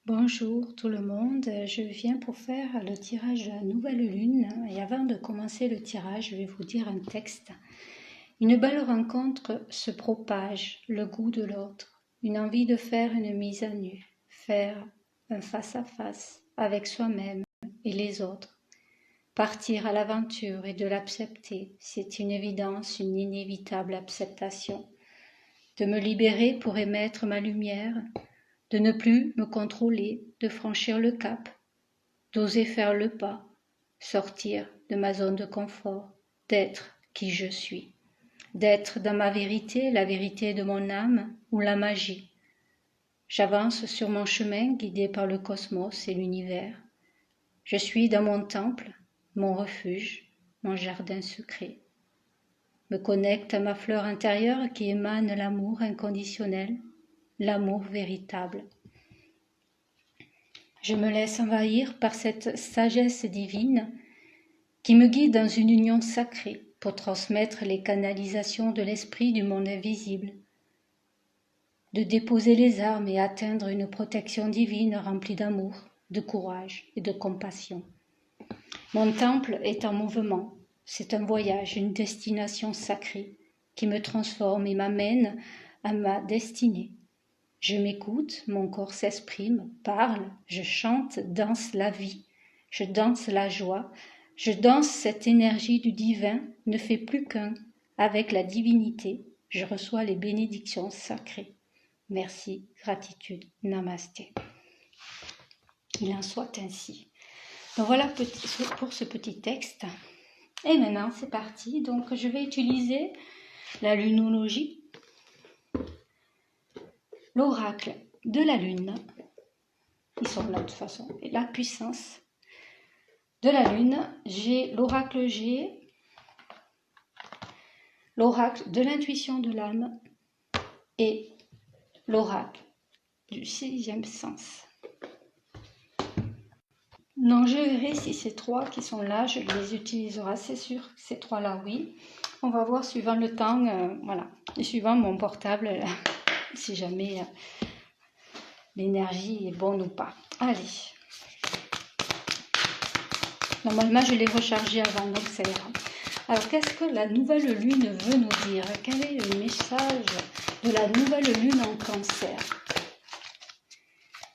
Bonjour tout le monde, je viens pour faire le tirage de la nouvelle lune et avant de commencer le tirage, je vais vous dire un texte. Une belle rencontre se propage, le goût de l'autre, une envie de faire une mise à nu, faire un face-à-face avec soi-même et les autres. Partir à l'aventure et de l'accepter, c'est une évidence, une inévitable acceptation. De me libérer pour émettre ma lumière, de ne plus me contrôler, de franchir le cap, d'oser faire le pas, sortir de ma zone de confort, d'être qui je suis, d'être dans ma vérité, la vérité de mon âme ou la magie. J'avance sur mon chemin guidé par le cosmos et l'univers. Je suis dans mon temple, mon refuge, mon jardin secret. Me connecte à ma fleur intérieure qui émane l'amour inconditionnel, l'amour véritable. Je me laisse envahir par cette sagesse divine qui me guide dans une union sacrée pour transmettre les canalisations de l'esprit du monde invisible, de déposer les armes et atteindre une protection divine remplie d'amour, de courage et de compassion. Mon temple est en mouvement, c'est un voyage, une destination sacrée qui me transforme et m'amène à ma destinée. Je m'écoute, mon corps s'exprime, parle, je chante, danse la vie, je danse la joie, je danse cette énergie du divin, ne fais plus qu'un avec la divinité, je reçois les bénédictions sacrées. Merci, gratitude, namasté. Il en soit ainsi. Donc voilà pour ce petit texte. Et maintenant c'est parti, donc je vais utiliser la lunologie, l'oracle de la lune. Ils sont là de toute façon. Et la puissance de la lune, j'ai l'oracle G, l'oracle de l'intuition de l'âme et l'oracle du sixième sens. Donc je verrai si ces trois qui sont là, je les utiliserai, c'est sûr, ces trois-là, oui. On va voir suivant le temps, voilà, et suivant mon portable, si jamais l'énergie est bonne ou pas. Allez. Normalement, je l'ai rechargé avant, donc ça ira. Alors, qu'est-ce que la nouvelle lune veut nous dire? Quel est le message de la nouvelle lune en cancer?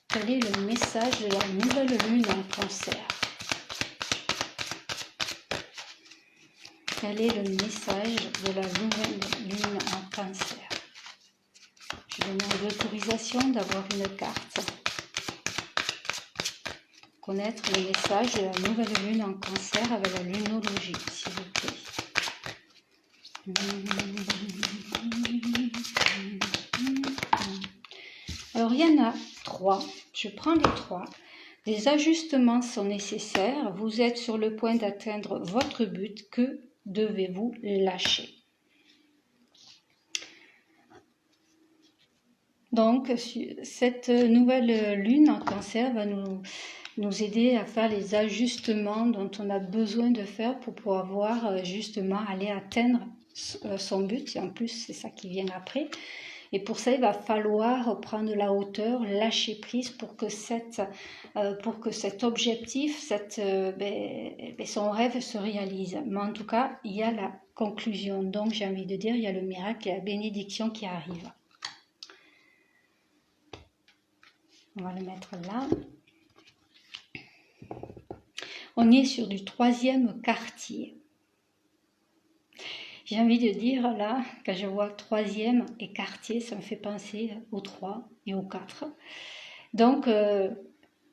Quel est le message de la nouvelle lune en cancer? Quel est le message de la nouvelle lune en cancer? Je demande l'autorisation d'avoir une carte. Connaître le message de la nouvelle lune en cancer avec la lunologie, s'il vous plaît. Alors il y en a trois, je prends les trois. Des ajustements sont nécessaires, vous êtes sur le point d'atteindre votre but, que devez-vous lâcher? Donc cette nouvelle lune en cancer va nous aider à faire les ajustements dont on a besoin de faire pour pouvoir justement aller atteindre son but. Et en plus, c'est ça qui vient après. Et pour ça, il va falloir prendre la hauteur, lâcher prise pour que cet objectif, son rêve se réalise. Mais en tout cas, il y a la conclusion. Donc, j'ai envie de dire, il y a le miracle et la bénédiction qui arrive. On va le mettre là. On est sur du 3e quartier. J'ai envie de dire là, quand je vois 3e et quartier, ça me fait penser au 3 et au 4. Donc,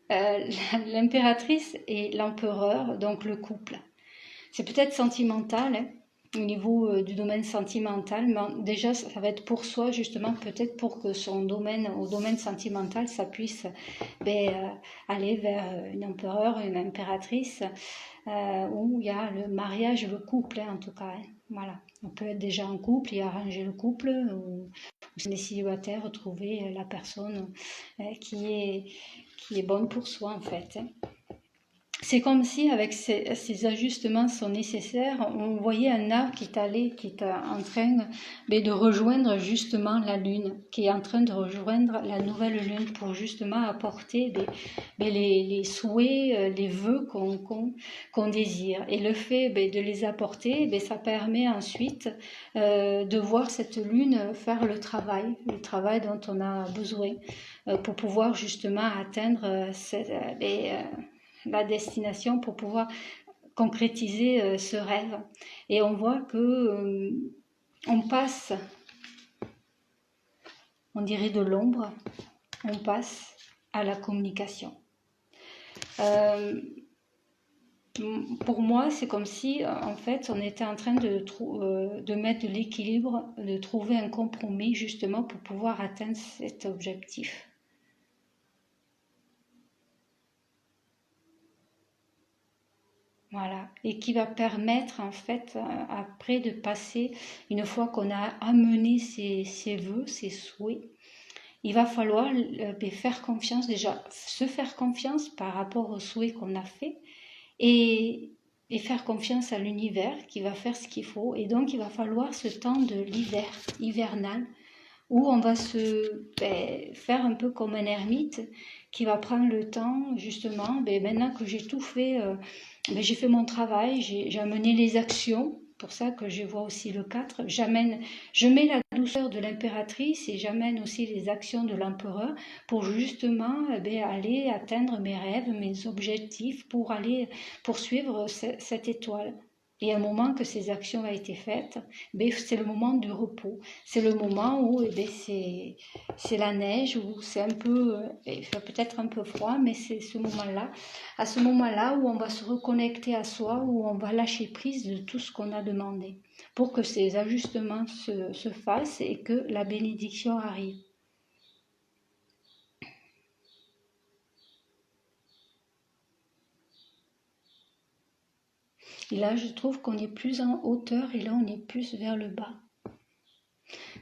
l'impératrice et l'empereur, donc le couple. C'est peut-être sentimental, hein, au niveau du domaine sentimental, mais déjà ça va être pour soi justement, peut-être pour que au domaine sentimental, ça puisse aller vers un empereur, une impératrice, où il y a le mariage, le couple, hein, en tout cas. Hein, voilà, on peut être déjà en couple et arranger le couple, ou si on est célibataire, trouver la personne qui est bonne pour soi en fait. Hein. c'est comme si avec ces ajustements sont nécessaires, on voyait un arbre qui est en train de rejoindre justement la lune, qui est en train de rejoindre la nouvelle lune pour justement apporter les souhaits, les vœux qu'on désire. Et le fait de les apporter, ça permet ensuite de voir cette lune faire le travail dont on a besoin pour pouvoir justement atteindre la destination, pour pouvoir concrétiser ce rêve. Et on voit que on passe, on dirait de l'ombre, on passe à la communication. Pour moi, c'est comme si, en fait, on était en train de mettre de l'équilibre, de trouver un compromis justement pour pouvoir atteindre cet objectif. Voilà, et qui va permettre en fait après de passer, une fois qu'on a amené ses vœux, ses souhaits, il va falloir faire confiance déjà, se faire confiance par rapport aux souhaits qu'on a fait et faire confiance à l'univers qui va faire ce qu'il faut. Et donc il va falloir ce temps de l'hiver, hivernal, où on va se faire un peu comme un ermite qui va prendre le temps justement, maintenant que j'ai tout fait, j'ai fait mon travail, j'ai amené les actions, pour ça que je vois aussi le 4, je mets la douceur de l'impératrice et j'amène aussi les actions de l'empereur pour justement aller atteindre mes rêves, mes objectifs, pour aller poursuivre cette étoile. Et à un moment que ces actions ont été faites, c'est le moment du repos. C'est le moment où c'est la neige, où c'est un peu, il fait peut-être un peu froid, mais c'est à ce moment-là où on va se reconnecter à soi, où on va lâcher prise de tout ce qu'on a demandé, pour que ces ajustements se fassent et que la bénédiction arrive. Et là, je trouve qu'on est plus en hauteur et là, on est plus vers le bas.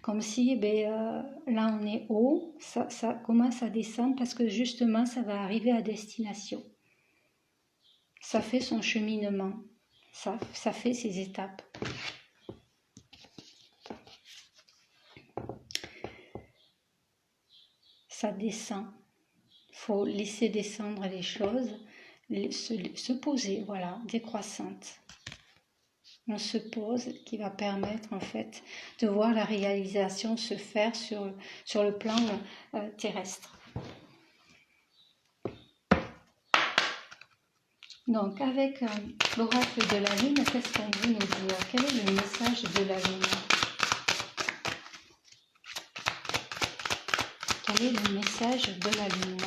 Comme si, là, on est haut, ça commence à descendre parce que justement, ça va arriver à destination. Ça fait son cheminement, ça fait ses étapes. Ça descend. Il faut laisser descendre les choses, se poser, voilà, décroissante. On se pose, qui va permettre en fait de voir la réalisation se faire sur le plan terrestre. Donc avec l'oracle de la lune, qu'est-ce qu'on veut nous dire? Quel est le message de la lune? Quel est le message de la lune?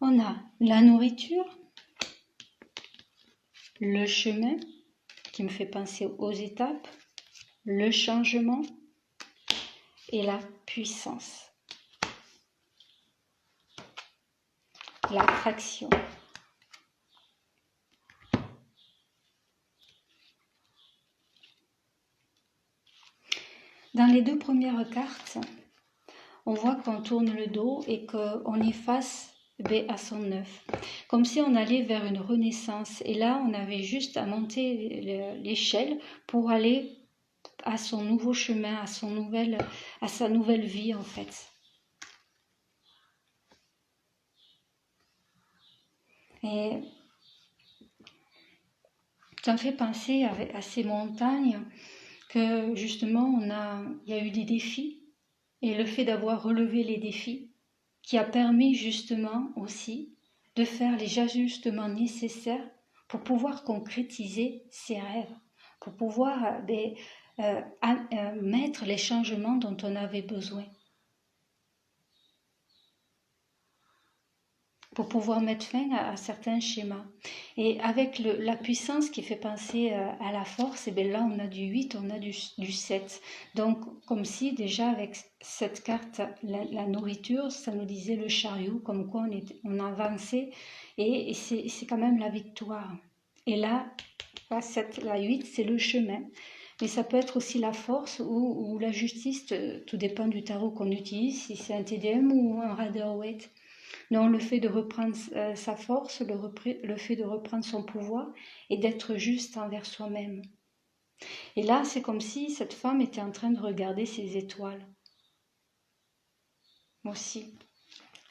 On a la nourriture, le chemin qui me fait penser aux étapes, le changement et la puissance, l'attraction. Dans les deux premières cartes, on voit qu'on tourne le dos et qu'on est face à son œuf, comme si on allait vers une renaissance. Et là, on avait juste à monter l'échelle pour aller à son nouveau chemin, à sa nouvelle vie en fait. Et ça me fait penser à ces montagnes que justement il y a eu des défis, et le fait d'avoir relevé les défis qui a permis justement aussi de faire les ajustements nécessaires pour pouvoir concrétiser ses rêves, pour pouvoir mettre les changements dont on avait besoin. pour pouvoir mettre fin à certains schémas. Et avec la puissance qui fait penser à la force, et bien là on a du 8, on a du 7. Donc comme si déjà avec cette carte, la nourriture, ça nous disait le chariot, comme quoi on avançait, et c'est quand même la victoire. Et là, la 8, c'est le chemin. Mais ça peut être aussi la force ou la justice, tout dépend du tarot qu'on utilise, si c'est un TDM ou un Rider-Waite. Donc le fait de reprendre sa force, le fait de reprendre son pouvoir et d'être juste envers soi-même. Et là, c'est comme si cette femme était en train de regarder ses étoiles. Aussi,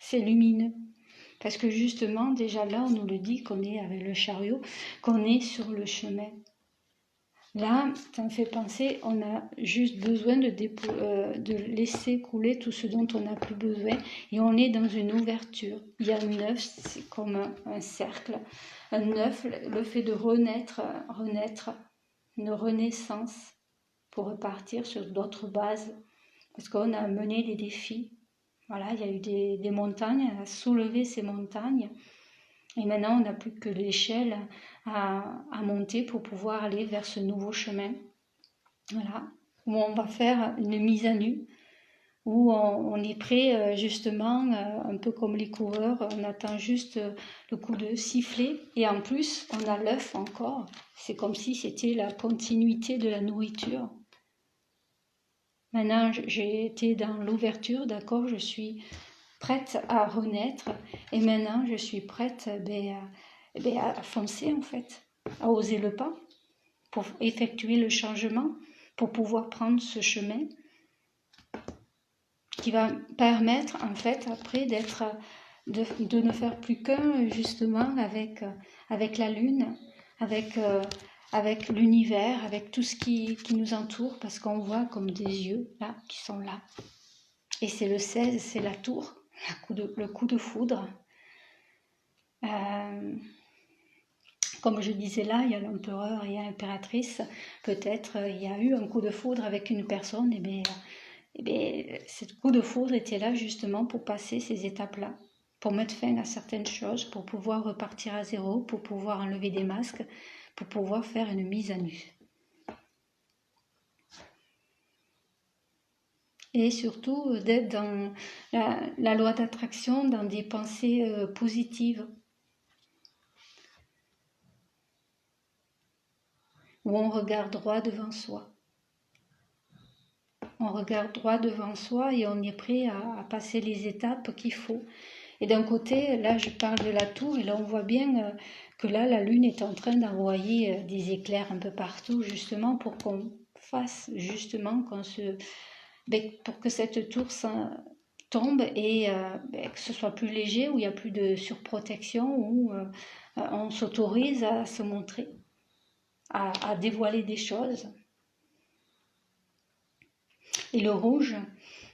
c'est lumineux. Parce que justement, déjà là, on nous le dit qu'on est avec le chariot, qu'on est sur le chemin. Là, ça me fait penser, on a juste besoin de laisser couler tout ce dont on n'a plus besoin et on est dans une ouverture. Il y a un 9, c'est comme un cercle. Un 9, le fait de renaître, une renaissance pour repartir sur d'autres bases. Parce qu'on a mené des défis. Voilà, il y a eu des montagnes, on a soulevé ces montagnes. Et maintenant, on n'a plus que l'échelle à monter pour pouvoir aller vers ce nouveau chemin. Voilà, où on va faire une mise à nu, où on est prêt justement, un peu comme les coureurs, on attend juste le coup de sifflet. Et en plus, on a l'œuf encore. C'est comme si c'était la continuité de la nourriture. Maintenant, j'ai été dans l'ouverture, d'accord, je suis prête à renaître et maintenant je suis prête à foncer en fait, à oser le pas pour effectuer le changement, pour pouvoir prendre ce chemin qui va permettre en fait après de ne faire plus qu'un justement avec la lune, avec l'univers, avec tout ce qui nous entoure, parce qu'on voit comme des yeux là qui sont là. Et c'est le 16, c'est la tour, le coup de foudre. Comme je disais là, il y a l'empereur et l'impératrice. Peut-être il y a eu un coup de foudre avec une personne. Et bien, ce coup de foudre était là justement pour passer ces étapes-là, pour mettre fin à certaines choses, pour pouvoir repartir à zéro, pour pouvoir enlever des masques, pour pouvoir faire une mise à nu. Et surtout d'être dans la loi d'attraction, dans des pensées positives, où on regarde droit devant soi. On regarde droit devant soi et on est prêt à passer les étapes qu'il faut. Et d'un côté, là je parle de la tour et là on voit bien que là la lune est en train d'envoyer des éclairs un peu partout justement pour qu'on fasse justement pour que cette tour tombe et que ce soit plus léger, où il n'y a plus de surprotection, où on s'autorise à se montrer, à dévoiler des choses. Et le rouge,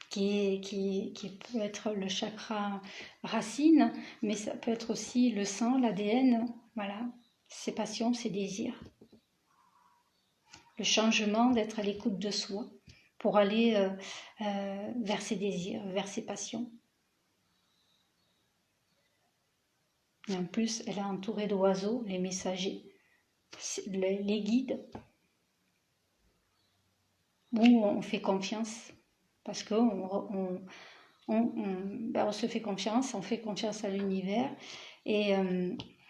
qui peut être le chakra racine, mais ça peut être aussi le sang, l'ADN, voilà, ses passions, ses désirs. Le changement d'être à l'écoute de soi pour aller vers ses désirs, vers ses passions. Et en plus, elle est entourée d'oiseaux, les messagers, les guides, où on fait confiance, parce qu'on on se fait confiance, on fait confiance à l'univers, et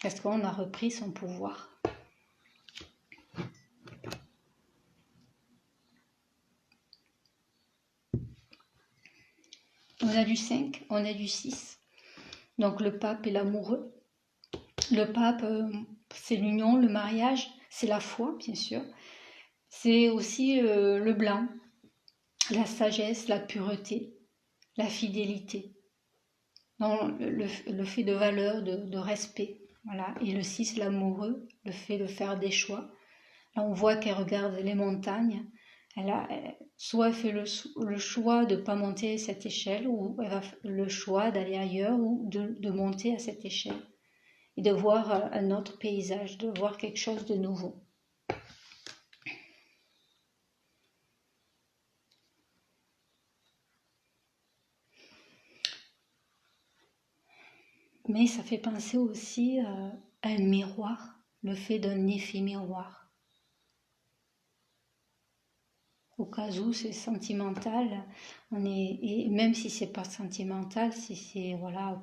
parce qu'on a repris son pouvoir. On a du 5, on a du 6. Donc le pape est l'amoureux. Le pape, c'est l'union, le mariage, c'est la foi, bien sûr. C'est aussi le blanc, la sagesse, la pureté, la fidélité. Donc, le fait de valeur, de respect. Voilà. Et le 6, l'amoureux, le fait de faire des choix. Là, on voit qu'elle regarde les montagnes. Soit elle fait le choix de ne pas monter à cette échelle, ou elle va faire le choix d'aller ailleurs, ou de monter à cette échelle. Et de voir un autre paysage, de voir quelque chose de nouveau. Mais ça fait penser aussi à un miroir, le fait d'un effet miroir. Au cas où c'est sentimental, et même si c'est pas sentimental, si c'est voilà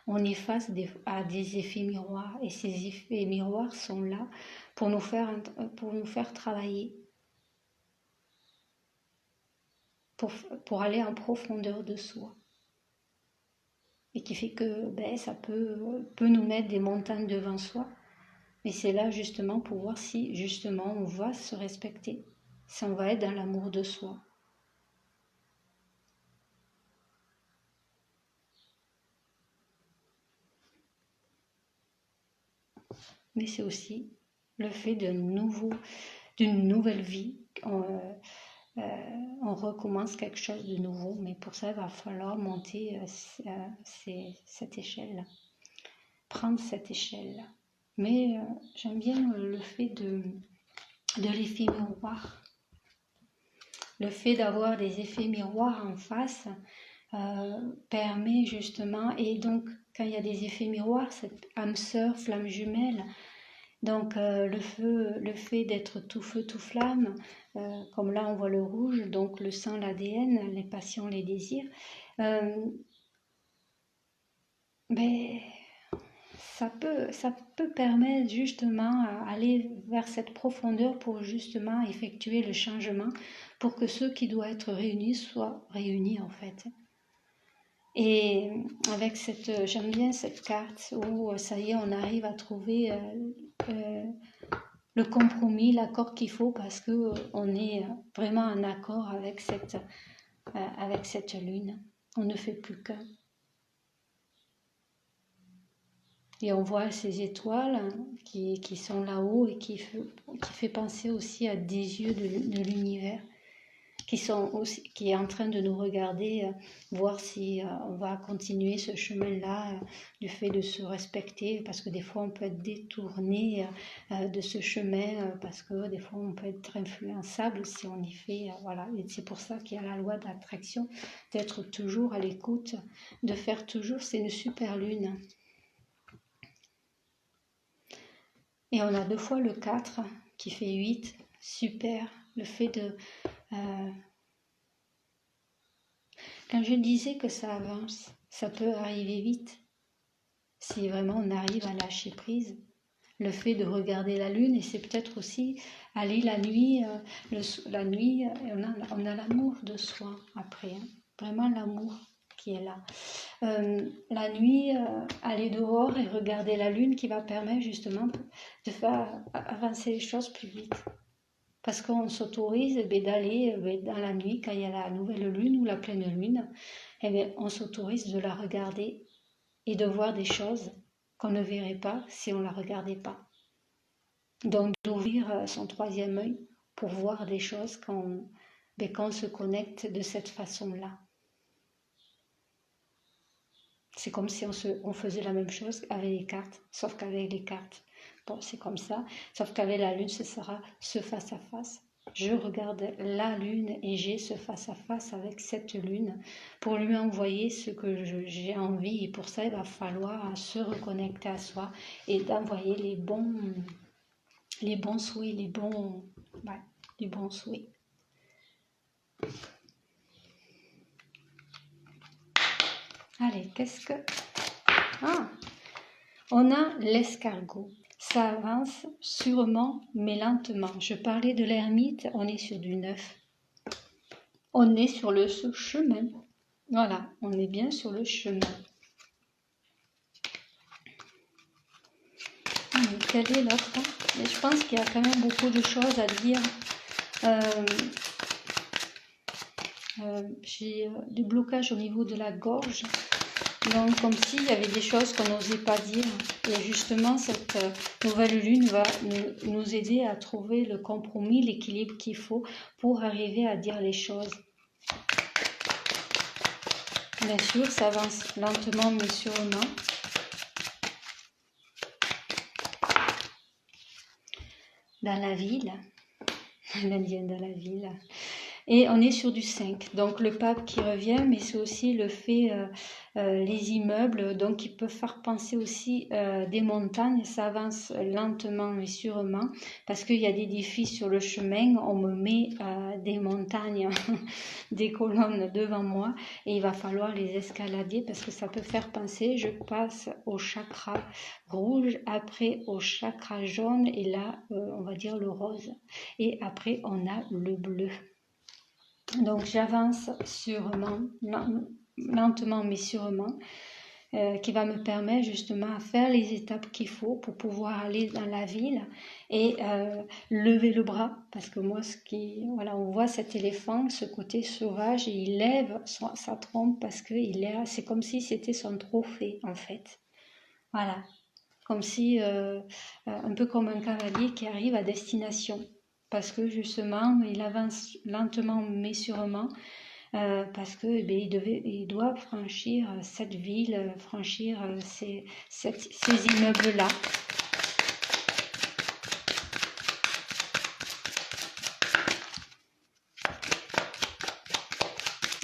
on est face à des effets miroirs et ces effets miroirs sont là pour nous faire travailler, pour aller en profondeur de soi et qui fait que ça peut nous mettre des montagnes devant soi, mais c'est là justement pour voir si justement on va se respecter, si on va être dans l'amour de soi. Mais c'est aussi le fait d'une nouvelle vie. On recommence quelque chose de nouveau, mais pour ça, il va falloir monter cette échelle, prendre cette échelle. Mais j'aime bien le fait de l'effet miroir. Le fait d'avoir des effets miroirs en face permet justement, et donc quand il y a des effets miroirs, cette âme sœur, flamme jumelle, donc le fait d'être tout feu, tout flamme, comme là on voit le rouge, donc le sang, l'ADN, les passions, les désirs, mais ça peut permettre justement d'aller vers cette profondeur pour justement effectuer le changement, pour que ceux qui doivent être réunis soient réunis en fait. Et avec j'aime bien cette carte où ça y est, on arrive à trouver le compromis, l'accord qu'il faut, parce que on est vraiment en accord avec cette lune. On ne fait plus qu'un. Et on voit ces étoiles qui sont là-haut et qui fait penser aussi à des yeux de l'univers qui est en train de nous regarder, voir si on va continuer ce chemin-là, du fait de se respecter, parce que des fois on peut être détourné de ce chemin, parce que des fois on peut être influençable si on y fait, voilà. Et c'est pour ça qu'il y a la loi de l'attraction, d'être toujours à l'écoute, de faire toujours, c'est une super lune. Et on a 2 fois le 4 qui fait 8, super, le fait de... Quand je disais que ça avance, ça peut arriver vite, si vraiment on arrive à lâcher prise. Le fait de regarder la lune, et c'est peut-être aussi aller la nuit, on a l'amour de soi après, hein, vraiment l'amour qui est là. La nuit, aller dehors et regarder la lune qui va permettre justement de faire avancer les choses plus vite. Parce qu'on s'autorise d'aller dans la nuit, quand il y a la nouvelle lune ou la pleine lune, on s'autorise de la regarder et de voir des choses qu'on ne verrait pas si on ne la regardait pas. Donc d'ouvrir son 3e œil pour voir des choses quand on se connecte de cette façon-là. C'est comme si on faisait la même chose avec les cartes, sauf qu'avec les cartes, bon, c'est comme ça, sauf qu'avec la lune, ce sera ce face-à-face. Je regarde la lune et j'ai ce face-à-face avec cette lune pour lui envoyer ce que j'ai envie. Et pour ça, il va falloir se reconnecter à soi et d'envoyer les bons souhaits, les bons souhaits. Allez, qu'est-ce que... Ah, on a l'escargot. Ça avance sûrement, mais lentement. Je parlais de l'ermite, on est sur du 9. On est sur le chemin. Voilà, on est bien sur le chemin. Mais quel est l'autre? Mais je pense qu'il y a quand même beaucoup de choses à dire. J'ai du blocage au niveau de la gorge. Donc, comme s'il y avait des choses qu'on n'osait pas dire. Et justement, cette nouvelle lune va nous aider à trouver le compromis, l'équilibre qu'il faut pour arriver à dire les choses. Bien sûr, ça avance lentement mais sûrement. Dans la ville, l'Indien dans la ville, Et on est sur du 5. Donc le pape qui revient, mais c'est aussi le fait, les immeubles, donc qui peuvent faire penser aussi des montagnes. Ça avance lentement mais sûrement, parce qu'il y a des défis sur le chemin. On me met des montagnes, des colonnes devant moi, et il va falloir les escalader, parce que ça peut faire penser, je passe au chakra rouge, après au chakra jaune, et là, on va dire le rose. Et après, on a le bleu. Donc j'avance sûrement, lentement mais sûrement, qui va me permettre justement à faire les étapes qu'il faut pour pouvoir aller dans la ville et lever le bras, parce que moi, voilà, on voit cet éléphant, ce côté sauvage, et il lève sa trompe parce que c'est comme si c'était son trophée en fait. Voilà, comme si, un peu comme un cavalier qui arrive à destination, parce que justement, il avance lentement mais sûrement, parce que il doit franchir cette ville, franchir ces immeubles-là.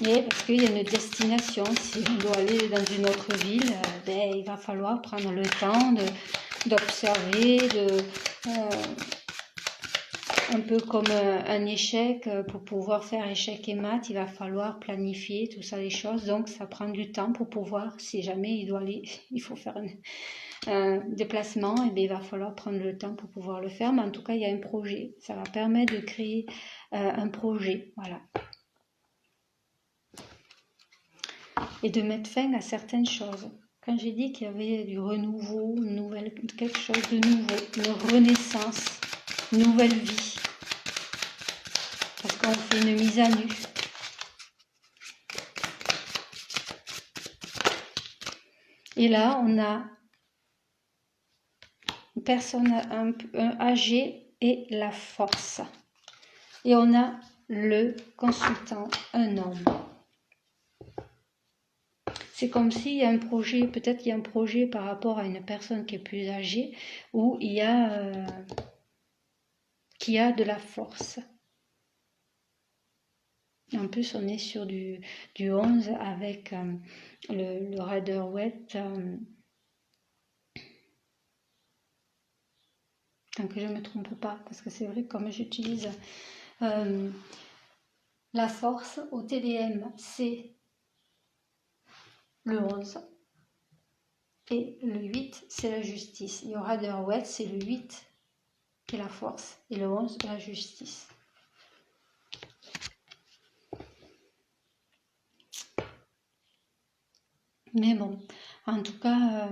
Et parce qu'il y a une destination, si on doit aller dans une autre ville, il va falloir prendre le temps d'observer, un peu comme un échec, pour pouvoir faire échec et maths, il va falloir planifier tout ça, les choses. Donc ça prend du temps pour pouvoir, si jamais il faut faire un déplacement, et bien il va falloir prendre le temps pour pouvoir le faire. Mais en tout cas, il y a un projet. Ça va permettre de créer un projet, voilà. Et de mettre fin à certaines choses. Quand j'ai dit qu'il y avait du renouveau, quelque chose de nouveau, une renaissance, une nouvelle vie, parce qu'on fait une mise à nu. Et là, on a une personne âgée et la force. Et on a le consultant, un homme. C'est comme s'il y a un projet, peut-être il y a un projet par rapport à une personne qui est plus âgée, où il y a, qui a de la force. En plus, on est sur du 11 avec le Rider-Waite. Tant que je ne me trompe pas, parce que c'est vrai que comme j'utilise la force au TDM, c'est le 11. Et le 8, c'est la justice. Et au Rider-Waite, c'est le 8 qui est la force. Et le 11, la justice. Mais bon, en tout cas,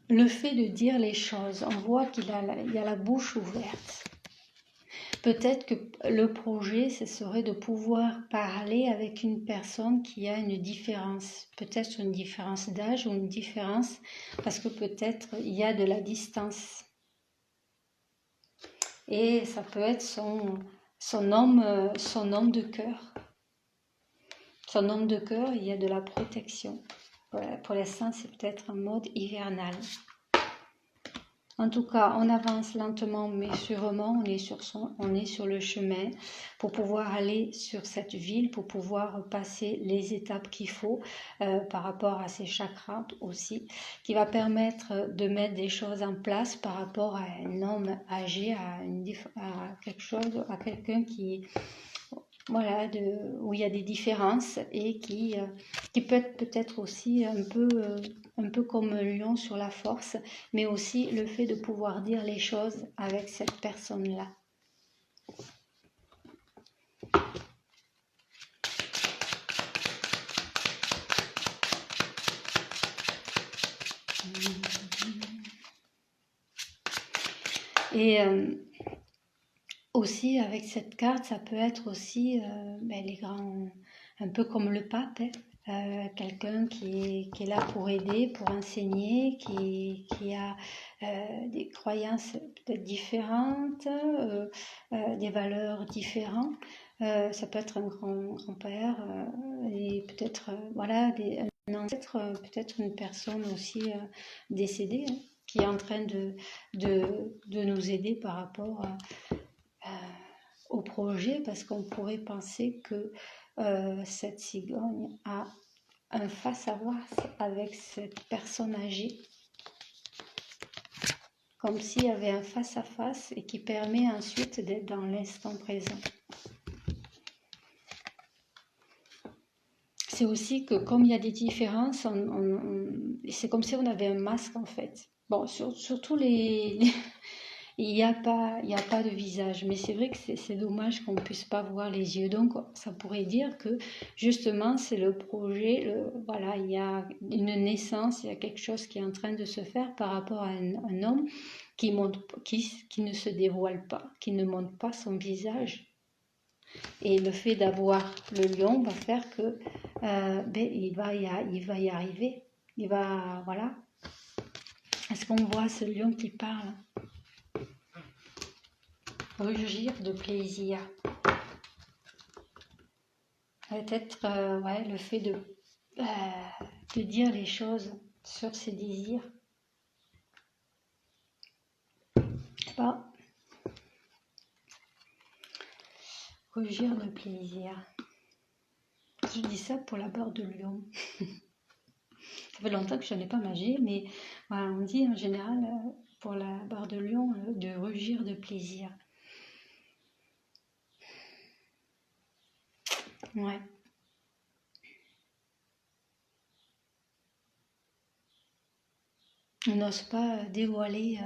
le fait de dire les choses, on voit qu'il y a la bouche ouverte. Peut-être que le projet, ce serait de pouvoir parler avec une personne qui a une différence, peut-être une différence d'âge ou une différence, parce que peut-être il y a de la distance. Et ça peut être son homme de cœur. Son homme de cœur, il y a de la protection. Voilà, pour l'instant, c'est peut-être un mode hivernal. En tout cas, on avance lentement mais sûrement, on est sur le chemin pour pouvoir aller sur cette ville, pour pouvoir passer les étapes qu'il faut par rapport à ces chakras aussi, qui va permettre de mettre des choses en place par rapport à un homme âgé, à quelque chose, à quelqu'un qui... Voilà, où il y a des différences et qui peut être peut-être aussi un peu comme un lion sur la force, mais aussi le fait de pouvoir dire les choses avec cette personne-là. Et aussi avec cette carte, ça peut être aussi les grands, un peu comme le pape, quelqu'un qui est là pour aider, pour enseigner, qui a des croyances peut-être différentes, des valeurs différentes. Ça peut être un grand-père et peut-être voilà un ancêtre, peut-être une personne aussi décédée, hein, qui est en train de nous aider par rapport au projet, parce qu'on pourrait penser que cette cigogne a un face-à-face avec cette personne âgée, comme s'il y avait un face-à-face et qui permet ensuite d'être dans l'instant présent. C'est aussi que comme il y a des différences, c'est comme si on avait un masque en fait. Bon, surtout il n'y a pas de visage, mais c'est vrai que c'est dommage qu'on ne puisse pas voir les yeux. Donc, ça pourrait dire que justement, c'est le projet, voilà, il y a une naissance, il y a quelque chose qui est en train de se faire par rapport à un homme qui ne se dévoile pas, qui ne montre pas son visage. Et le fait d'avoir le lion va faire que il va y arriver. Il va, voilà. Est-ce qu'on voit ce lion qui parle? Rugir de plaisir. Peut-être ouais, le fait de dire les choses sur ses désirs. Je sais pas. Rugir de plaisir. Je dis ça pour la barre de lion. Ça fait longtemps que je n'ai pas magé, mais voilà, on dit en général pour la barre de lion de rugir de plaisir. Ouais. On n'ose pas dévoiler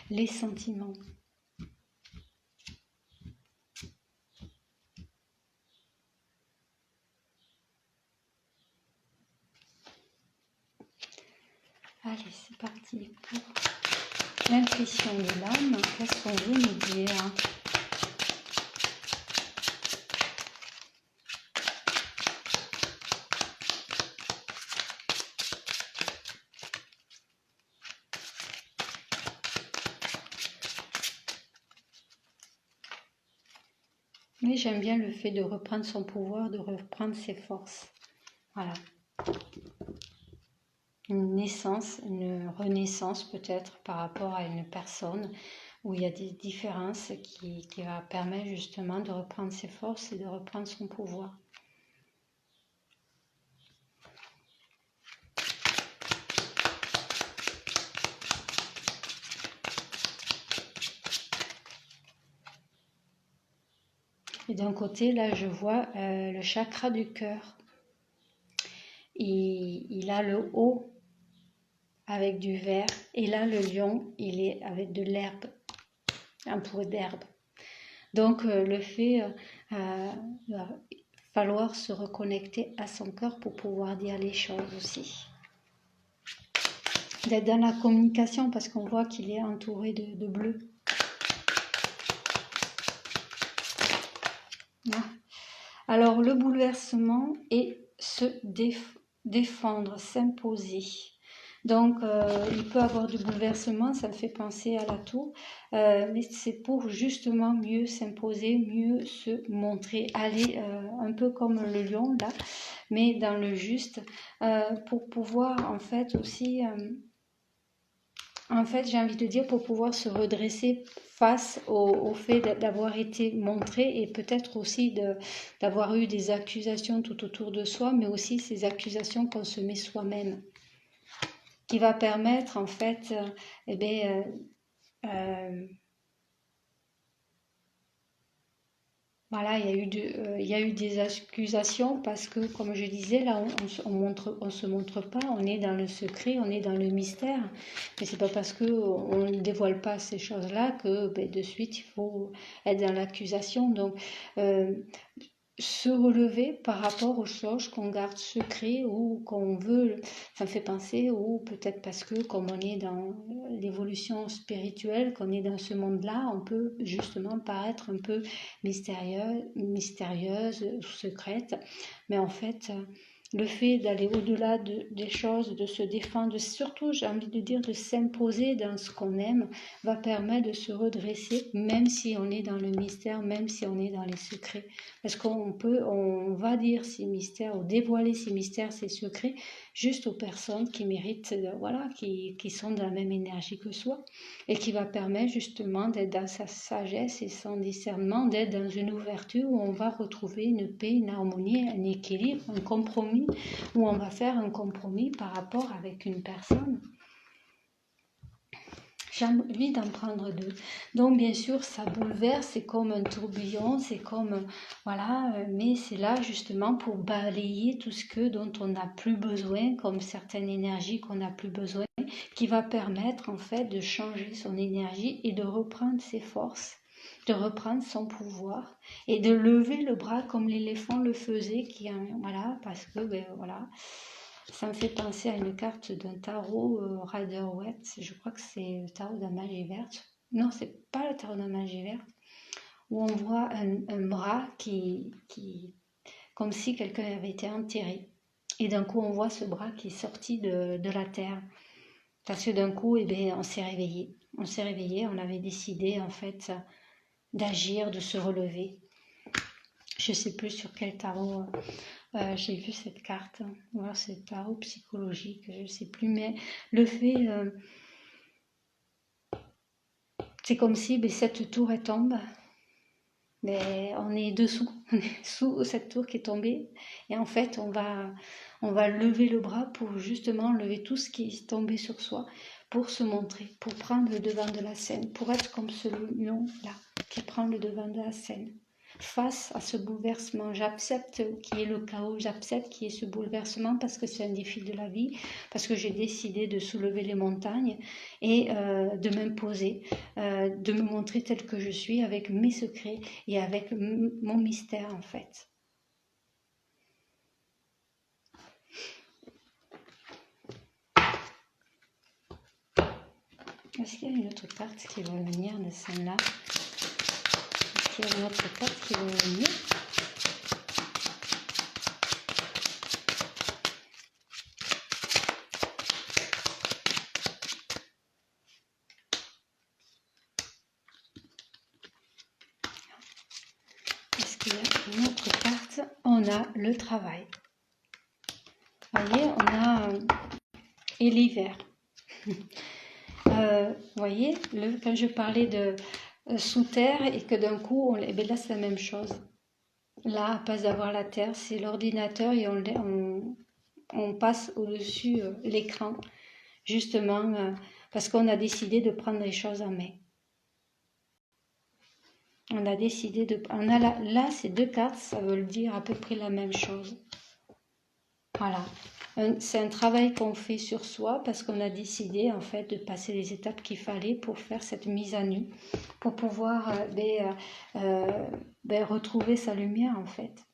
les sentiments. Allez, c'est parti pour l'intuition de l'âme. Qu'est-ce qu'on veut nous dire? Mais j'aime bien le fait de reprendre son pouvoir, de reprendre ses forces. Voilà. Une naissance, une renaissance peut-être par rapport à une personne où il y a des différences qui va permettre justement de reprendre ses forces et de reprendre son pouvoir. Et d'un côté, là, je vois le chakra du cœur. Il a le haut avec du vert. Et là, le lion, il est avec de l'herbe, entouré d'herbe. Donc, le fait, il va falloir se reconnecter à son cœur pour pouvoir dire les choses aussi. D'être dans la communication parce qu'on voit qu'il est entouré de bleu. Alors, le bouleversement est se défendre, s'imposer. Donc, il peut avoir du bouleversement, ça me fait penser à l'atout, mais c'est pour justement mieux s'imposer, mieux se montrer, aller un peu comme le lion là, mais dans le juste, pour pouvoir en fait aussi, j'ai envie de dire, pour pouvoir se redresser face au fait d'avoir été montré et peut-être aussi d'avoir eu des accusations tout autour de soi, mais aussi ces accusations qu'on se met soi-même, qui va permettre en fait, voilà, il y a eu des accusations parce que, comme je disais, là, on se montre pas, on est dans le secret, on est dans le mystère. Mais c'est pas parce que on ne dévoile pas ces choses-là que de suite il faut être dans l'accusation. Donc, se relever par rapport aux choses qu'on garde secrets ou qu'on veut, ça me fait penser, ou peut-être parce que comme on est dans l'évolution spirituelle, qu'on est dans ce monde-là, on peut justement paraître un peu mystérieuse ou secrète, mais en fait, le fait d'aller au-delà des choses, de se défendre, surtout j'ai envie de dire de s'imposer dans ce qu'on aime, va permettre de se redresser, même si on est dans le mystère, même si on est dans les secrets. Parce qu'on va dire ces mystères, ou dévoiler ces mystères, ces secrets, juste aux personnes qui méritent, voilà, qui sont de la même énergie que soi, et qui va permettre justement d'être dans sa sagesse et son discernement, d'être dans une ouverture où on va retrouver une paix, une harmonie, un équilibre, un compromis, où on va faire un compromis par rapport avec une personne. J'ai envie d'en prendre deux. Donc bien sûr, ça bouleverse, c'est comme un tourbillon, c'est comme, voilà, mais c'est là justement pour balayer tout ce dont on n'a plus besoin, comme certaines énergies qu'on n'a plus besoin, qui va permettre en fait de changer son énergie et de reprendre ses forces, de reprendre son pouvoir et de lever le bras comme l'éléphant le faisait, voilà, parce que, ben voilà. Ça me fait penser à une carte d'un tarot Rider-Waite. Je crois que c'est le tarot de la magie verte. Non, c'est pas le tarot de la magie verte. Où on voit un bras comme si quelqu'un avait été enterré. Et d'un coup, on voit ce bras qui est sorti de la terre. Parce que d'un coup, eh bien, on s'est réveillé. On s'est réveillé, on avait décidé en fait d'agir, de se relever. Je ne sais plus sur quel tarot j'ai vu cette carte. Voilà, c'est tarot psychologique, je ne sais plus. Mais le fait, c'est comme si cette tour elle tombe. Mais on est dessous, on est sous cette tour qui est tombée. Et en fait, on va lever le bras pour justement lever tout ce qui est tombé sur soi, pour se montrer, pour prendre le devant de la scène, pour être comme ce lion-là qui prend le devant de la scène. Face à ce bouleversement, j'accepte qu'il y ait le chaos, j'accepte qu'il y ait ce bouleversement parce que c'est un défi de la vie, parce que j'ai décidé de soulever les montagnes et de m'imposer, de me montrer telle que je suis avec mes secrets et avec mon mystère en fait. Est-ce qu'il y a une autre carte qui va venir de celle-là? Est-ce qu'il y a une autre carte qui va venir? Est-ce qu'il y a une autre carte? On a le travail. Vous voyez, on a et l'hiver. Vous voyez, quand je parlais de sous terre et que d'un coup, ben là c'est la même chose. Là, à place d'avoir la terre, c'est l'ordinateur et on passe au-dessus l'écran, justement parce qu'on a décidé de prendre les choses en main. On a décidé de... là, ces deux cartes, ça veut dire à peu près la même chose. Voilà. C'est un travail qu'on fait sur soi parce qu'on a décidé en fait de passer les étapes qu'il fallait pour faire cette mise à nu, pour pouvoir retrouver sa lumière en fait.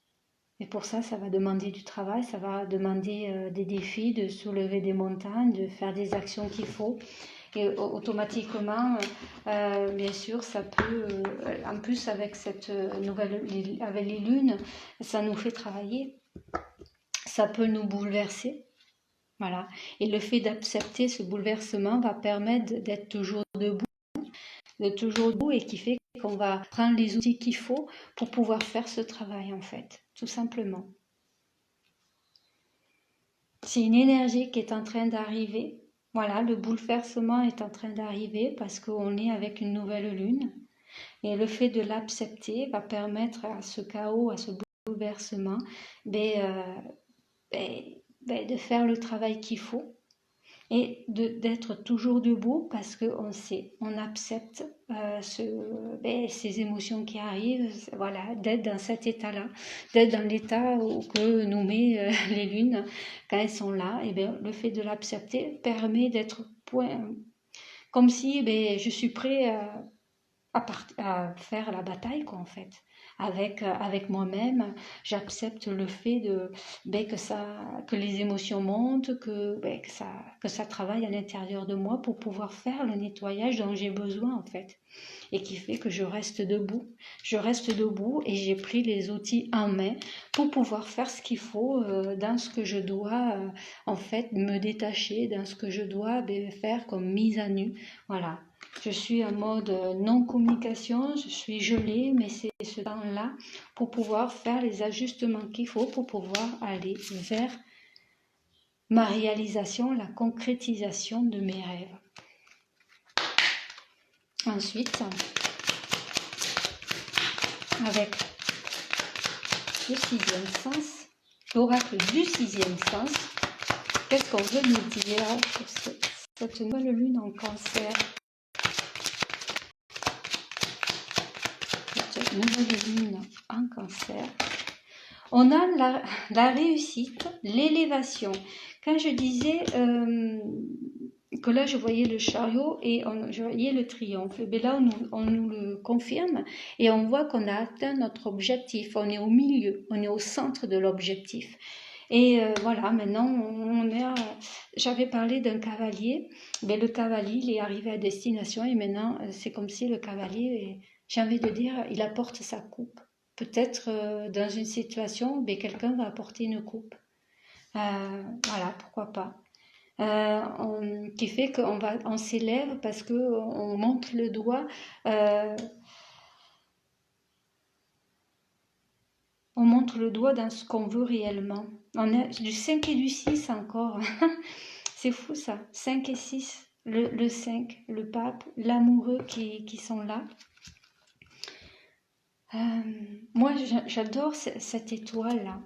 Et pour ça, ça va demander du travail, ça va demander des défis, de soulever des montagnes, de faire des actions qu'il faut. Et automatiquement, bien sûr, ça peut, en plus avec cette avec les lunes, ça nous fait travailler. Ça peut nous bouleverser, voilà. Et le fait d'accepter ce bouleversement va permettre d'être toujours debout et qui fait qu'on va prendre les outils qu'il faut pour pouvoir faire ce travail en fait, tout simplement. C'est une énergie qui est en train d'arriver. Voilà, le bouleversement est en train d'arriver parce qu'on est avec une nouvelle lune. Et le fait de l'accepter va permettre à ce chaos, à ce bouleversement, de faire le travail qu'il faut et d'être toujours debout parce qu'on sait, on accepte ces émotions qui arrivent, voilà, d'être dans cet état-là, d'être dans l'état que nous met les lunes quand elles sont là. Et bien, le fait de l'accepter permet d'être comme si je suis prêt à faire la bataille, quoi, en fait. Avec moi-même, j'accepte le fait que les émotions montent, que ça travaille à l'intérieur de moi pour pouvoir faire le nettoyage dont j'ai besoin, en fait. Et qui fait que je reste debout. Je reste debout et j'ai pris les outils en main pour pouvoir faire ce qu'il faut dans ce que je dois, en fait, me détacher, dans ce que je dois faire comme mise à nu. Voilà. Je suis en mode non-communication, je suis gelée, mais c'est ce temps-là pour pouvoir faire les ajustements qu'il faut pour pouvoir aller vers ma réalisation, la concrétisation de mes rêves. Ensuite, avec le sixième sens, l'oracle du sixième sens, qu'est-ce qu'on veut nous dire sur cette nouvelle lune en Cancer? Cette nouvelle lune en Cancer. On a la réussite, l'élévation. Quand je disais que là, je voyais le chariot et je voyais le triomphe, et là, on nous le confirme et on voit qu'on a atteint notre objectif. On est au milieu, on est au centre de l'objectif. Et voilà, maintenant, j'avais parlé d'un cavalier, mais le cavalier, il est arrivé à destination et maintenant, c'est comme si le cavalier, j'ai envie de dire, il apporte sa coupe. Peut-être dans une situation, mais quelqu'un va apporter une coupe. Voilà, pourquoi pas. Qui fait qu'on s'élève parce qu'on montre le doigt. On montre le doigt dans ce qu'on veut réellement. On est du 5 et du 6 encore. C'est fou ça. 5 et 6. Le 5, le pape, l'amoureux qui sont là. Moi, j'adore cette étoile-là.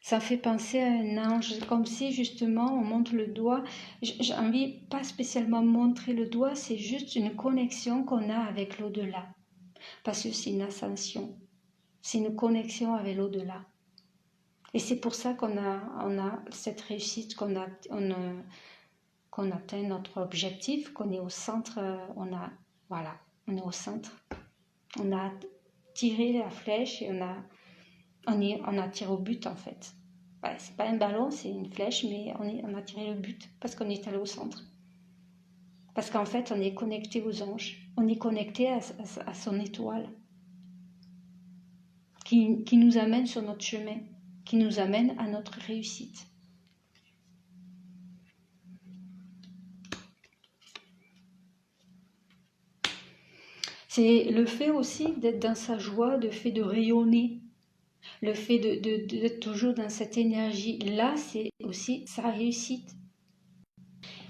Ça fait penser à un ange, comme si justement on montre le doigt. J'ai envie pas spécialement montrer le doigt, c'est juste une connexion qu'on a avec l'au-delà. Parce que c'est une ascension, c'est une connexion avec l'au-delà. Et c'est pour ça qu'on a cette réussite, qu'on atteint notre objectif, qu'on est au centre, on est au centre. On a tiré la flèche et on a tiré au but en fait. C'est pas un ballon, c'est une flèche, mais on a tiré le but parce qu'on est allé au centre. Parce qu'en fait, on est connecté aux anges, on est connecté à son étoile qui nous amène sur notre chemin, qui nous amène à notre réussite. C'est le fait aussi d'être dans sa joie, le fait de rayonner, le fait d'être toujours dans cette énergie-là, c'est aussi sa réussite.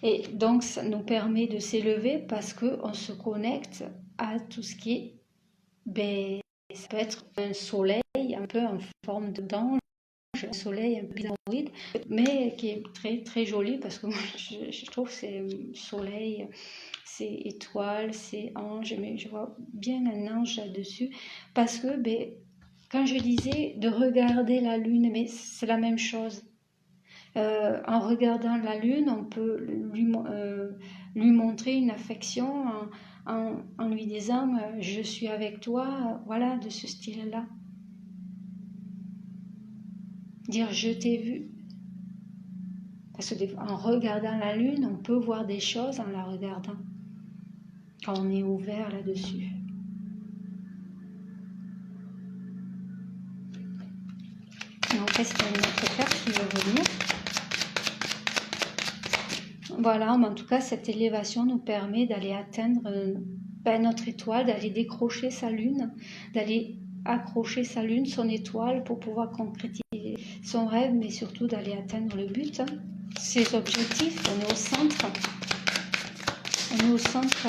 Et donc, ça nous permet de s'élever parce qu'on se connecte à tout ce qui est, ça peut être un soleil un peu en forme d'ange, un soleil un peu bizarroïde, mais qui est très très joli parce que moi, je trouve que c'est soleil, c'est étoile, c'est ange, mais je vois bien un ange là-dessus parce que quand je disais de regarder la lune, mais c'est la même chose. En regardant la lune, on peut lui montrer une affection en lui disant je suis avec toi, voilà, de ce style-là. Dire je t'ai vu. Parce qu'en regardant la lune, on peut voir des choses en la regardant, quand on est ouvert là-dessus. Donc, est-ce qu'il y a une autre carte qui veut venir? Voilà, mais en tout cas, cette élévation nous permet d'aller atteindre notre étoile, d'aller décrocher sa lune, d'aller accrocher sa lune, son étoile, pour pouvoir concrétiser son rêve, mais surtout d'aller atteindre le but, ses objectifs. On est au centre. On est au centre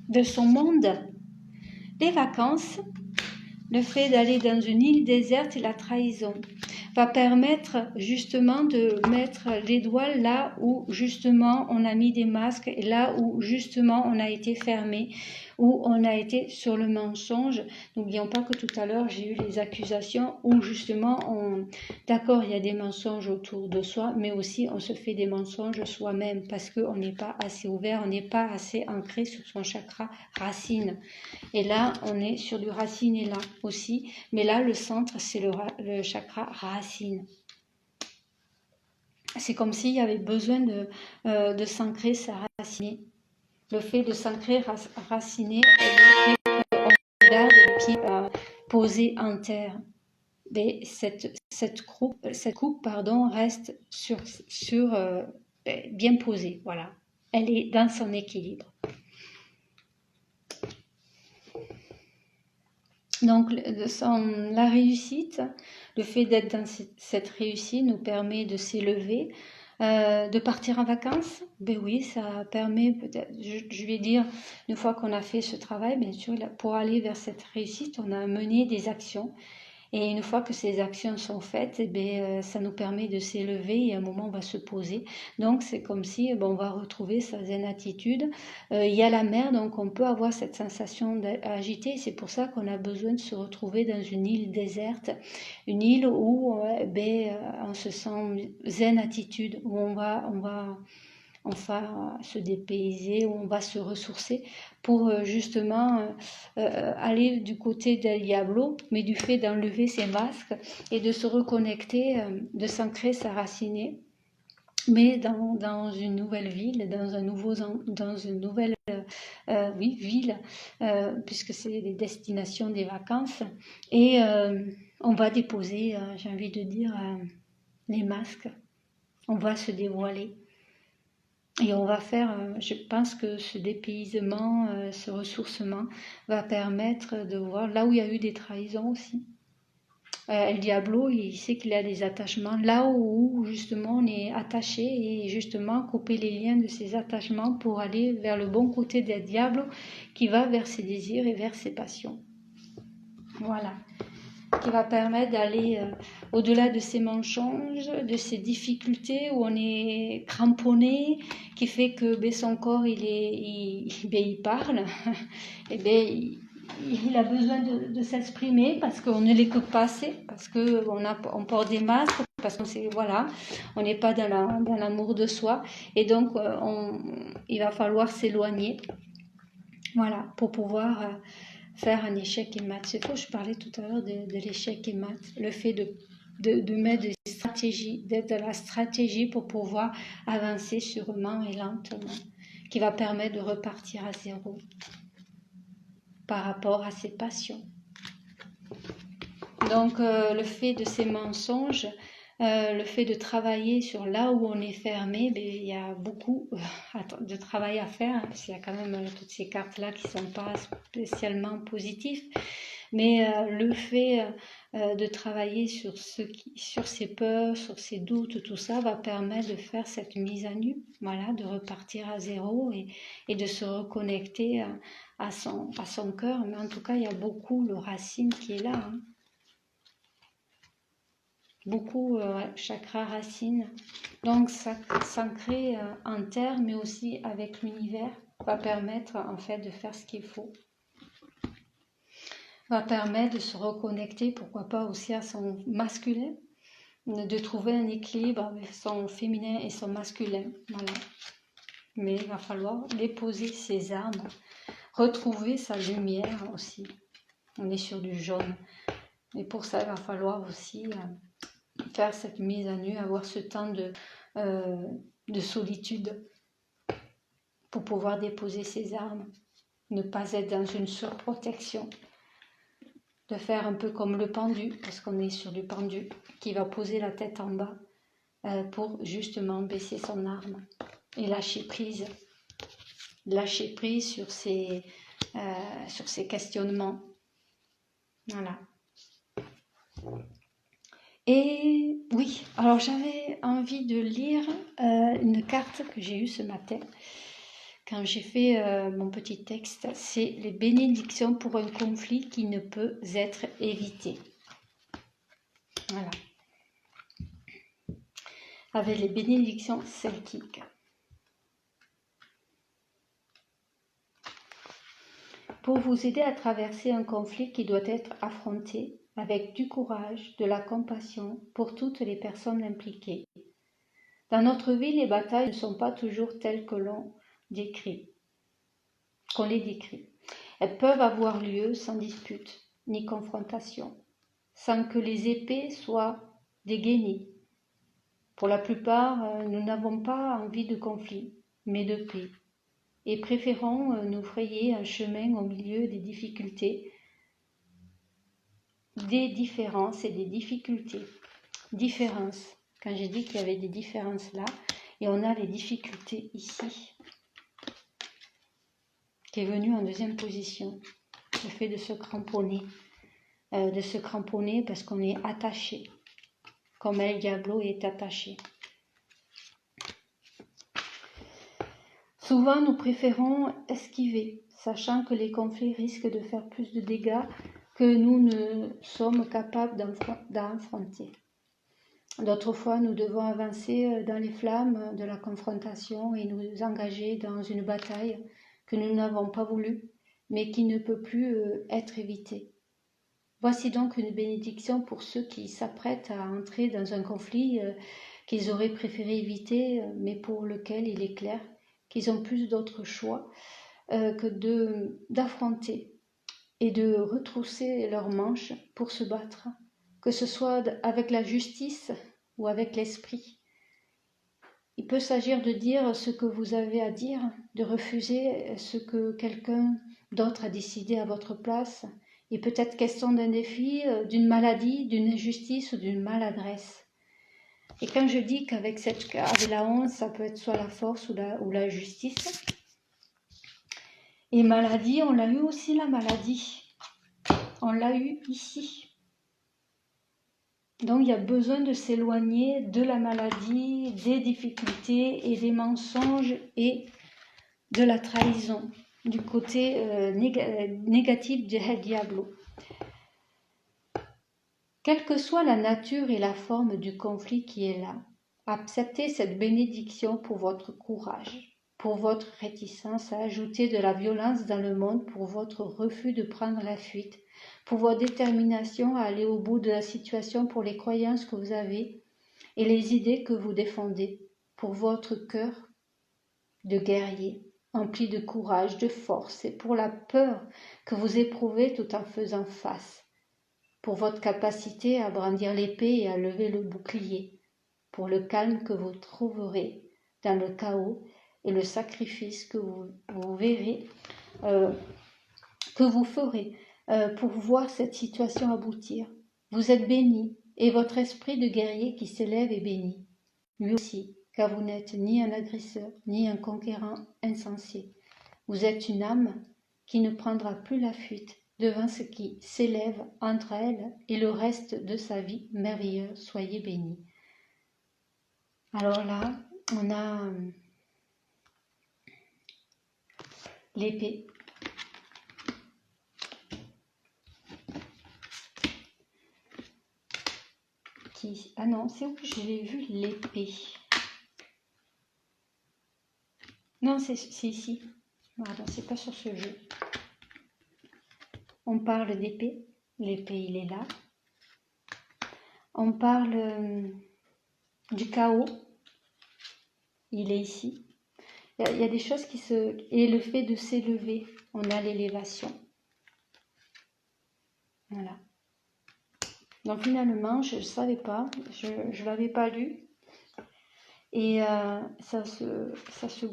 de son monde. Les vacances, le fait d'aller dans une île déserte et la trahison va permettre justement de mettre les doigts là où justement on a mis des masques et là où justement on a été fermé, où on a été sur le mensonge. N'oublions pas que tout à l'heure j'ai eu les accusations où justement d'accord, il y a des mensonges autour de soi, mais aussi on se fait des mensonges soi-même parce qu'on n'est pas assez ouvert, on n'est pas assez ancré sur son chakra racine. Et là, on est sur du racine et là aussi. Mais là, le centre, c'est le chakra racine. C'est comme s'il y avait besoin de s'ancrer, s'arraciner. Le fait de s'ancrer, raciner, le fait qu'on garde le pied posé en terre. Mais cette coupe reste bien posée. Voilà. Elle est dans son équilibre. Donc la réussite, le fait d'être dans cette réussite nous permet de s'élever, de partir en vacances. Ben oui, ça permet peut-être, je vais dire, une fois qu'on a fait ce travail, bien sûr, pour aller vers cette réussite, on a mené des actions. Et une fois que ces actions sont faites, eh bien, ça nous permet de s'élever et à un moment on va se poser. Donc c'est comme si on va retrouver sa zen attitude. Il y a la mer, donc on peut avoir cette sensation d'agité. C'est pour ça qu'on a besoin de se retrouver dans une île déserte, une île où on se sent zen attitude, où on va se dépayser, où on va se ressourcer pour justement aller du côté del Diablo, mais du fait d'enlever ses masques et de se reconnecter, de s'ancrer, s'arraciner, mais dans une nouvelle ville, dans une nouvelle ville, puisque c'est les destinations des vacances, et on va déposer, j'ai envie de dire, les masques, on va se dévoiler. Et on va faire, je pense que ce dépaysement, ce ressourcement va permettre de voir là où il y a eu des trahisons aussi. El Diablo, il sait qu'il a des attachements là où justement on est attaché et justement couper les liens de ces attachements pour aller vers le bon côté del Diablo qui va vers ses désirs et vers ses passions. Voilà. Qui va permettre d'aller au-delà de ces mensonges, de ces difficultés où on est cramponné, qui fait que son corps il parle, et il a besoin de s'exprimer parce qu'on ne l'écoute pas assez, parce qu'on porte des masques, parce on n'est pas dans l'amour de soi, et donc il va falloir s'éloigner, voilà, pour pouvoir faire un échec et mat. C'est faux, je parlais tout à l'heure de l'échec et mat, le fait de mettre des stratégies, d'être dans la stratégie pour pouvoir avancer sûrement et lentement, qui va permettre de repartir à zéro par rapport à ses passions. Donc le fait de ces mensonges, le fait de travailler sur là où on est fermé, il y a beaucoup de travail à faire, parce qu'il y a quand même toutes ces cartes-là qui ne sont pas spécialement positives. Mais le fait de travailler sur ses peurs, sur ses doutes, tout ça va permettre de faire cette mise à nu, voilà, de repartir à zéro et de se reconnecter à son cœur. Mais en tout cas, il y a beaucoup le racine qui est là, hein. Beaucoup chakra racine, donc ça s'ancrer en terre mais aussi avec l'univers va permettre en fait de faire ce qu'il faut, va permettre de se reconnecter, pourquoi pas aussi à son masculin, de trouver un équilibre avec son féminin et son masculin, voilà. Mais il va falloir déposer ses armes, retrouver sa lumière aussi. On est sur du jaune, et pour ça il va falloir aussi faire cette mise à nu, avoir ce temps de solitude pour pouvoir déposer ses armes, ne pas être dans une surprotection, de faire un peu comme le pendu, parce qu'on est sur du pendu, qui va poser la tête en bas pour justement baisser son arme et lâcher prise sur ses questionnements. Voilà. Et oui, alors j'avais envie de lire une carte que j'ai eue ce matin quand j'ai fait mon petit texte. C'est les bénédictions pour un conflit qui ne peut être évité. Voilà. Avec les bénédictions celtiques. Pour vous aider à traverser un conflit qui doit être affronté avec du courage, de la compassion pour toutes les personnes impliquées. Dans notre vie, les batailles ne sont pas toujours telles que qu'on les décrit. Elles peuvent avoir lieu sans dispute ni confrontation, sans que les épées soient dégainées. Pour la plupart, nous n'avons pas envie de conflit, mais de paix, et préférons nous frayer un chemin au milieu des difficultés, des différences et des difficultés. Différences, quand j'ai dit qu'il y avait des différences là, et on a les difficultés ici, qui est venu en deuxième position, le fait de se cramponner. de se cramponner parce qu'on est attaché, comme El Diablo est attaché. Souvent, nous préférons esquiver, sachant que les conflits risquent de faire plus de dégâts que nous ne sommes capables d'affronter. D'autres fois, nous devons avancer dans les flammes de la confrontation et nous engager dans une bataille que nous n'avons pas voulu, mais qui ne peut plus être évitée. Voici donc une bénédiction pour ceux qui s'apprêtent à entrer dans un conflit qu'ils auraient préféré éviter, mais pour lequel il est clair qu'ils ont plus d'autres choix que d'affronter et de retrousser leurs manches pour se battre, que ce soit avec la justice ou avec l'esprit. Il peut s'agir de dire ce que vous avez à dire, de refuser ce que quelqu'un d'autre a décidé à votre place. Il peut être question d'un défi, d'une maladie, d'une injustice ou d'une maladresse. Et quand je dis qu'avec la honte, ça peut être soit la force ou la justice. Et maladie, on l'a eu aussi la maladie. On l'a eu ici. Donc il y a besoin de s'éloigner de la maladie, des difficultés et des mensonges et de la trahison, du côté négatif du El Diablo. Quelle que soit la nature et la forme du conflit qui est là, acceptez cette bénédiction pour votre courage, pour votre réticence à ajouter de la violence dans le monde, pour votre refus de prendre la fuite, pour votre détermination à aller au bout de la situation, pour les croyances que vous avez et les idées que vous défendez, pour votre cœur de guerrier, empli de courage, de force, et pour la peur que vous éprouvez tout en faisant face, pour votre capacité à brandir l'épée et à lever le bouclier, pour le calme que vous trouverez dans le chaos et le sacrifice que vous verrez, que vous ferez pour voir cette situation aboutir. Vous êtes béni, et votre esprit de guerrier qui s'élève est béni, lui aussi, car vous n'êtes ni un agresseur, ni un conquérant insensé. Vous êtes une âme qui ne prendra plus la fuite devant ce qui s'élève entre elle et le reste de sa vie merveilleuse. Soyez bénis. Alors là, on a l'épée. Ah non, c'est où que je l'ai vu l'épée? Non, c'est ici. Pardon, c'est pas sur ce jeu. On parle d'épée. L'épée, il est là. On parle du chaos. Il est ici. Il y a des choses qui se... Et le fait de s'élever, on a l'élévation. Voilà. Donc finalement, je ne savais pas, je ne l'avais pas lu. Et ça se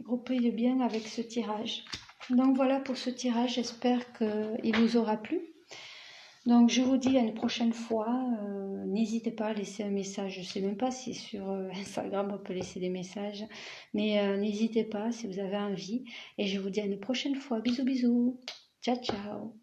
goupille bien avec ce tirage. Donc voilà pour ce tirage, j'espère qu'il vous aura plu. Donc je vous dis à une prochaine fois, n'hésitez pas à laisser un message, je ne sais même pas si sur Instagram on peut laisser des messages, mais n'hésitez pas si vous avez envie. Et je vous dis à une prochaine fois, bisous bisous, ciao ciao.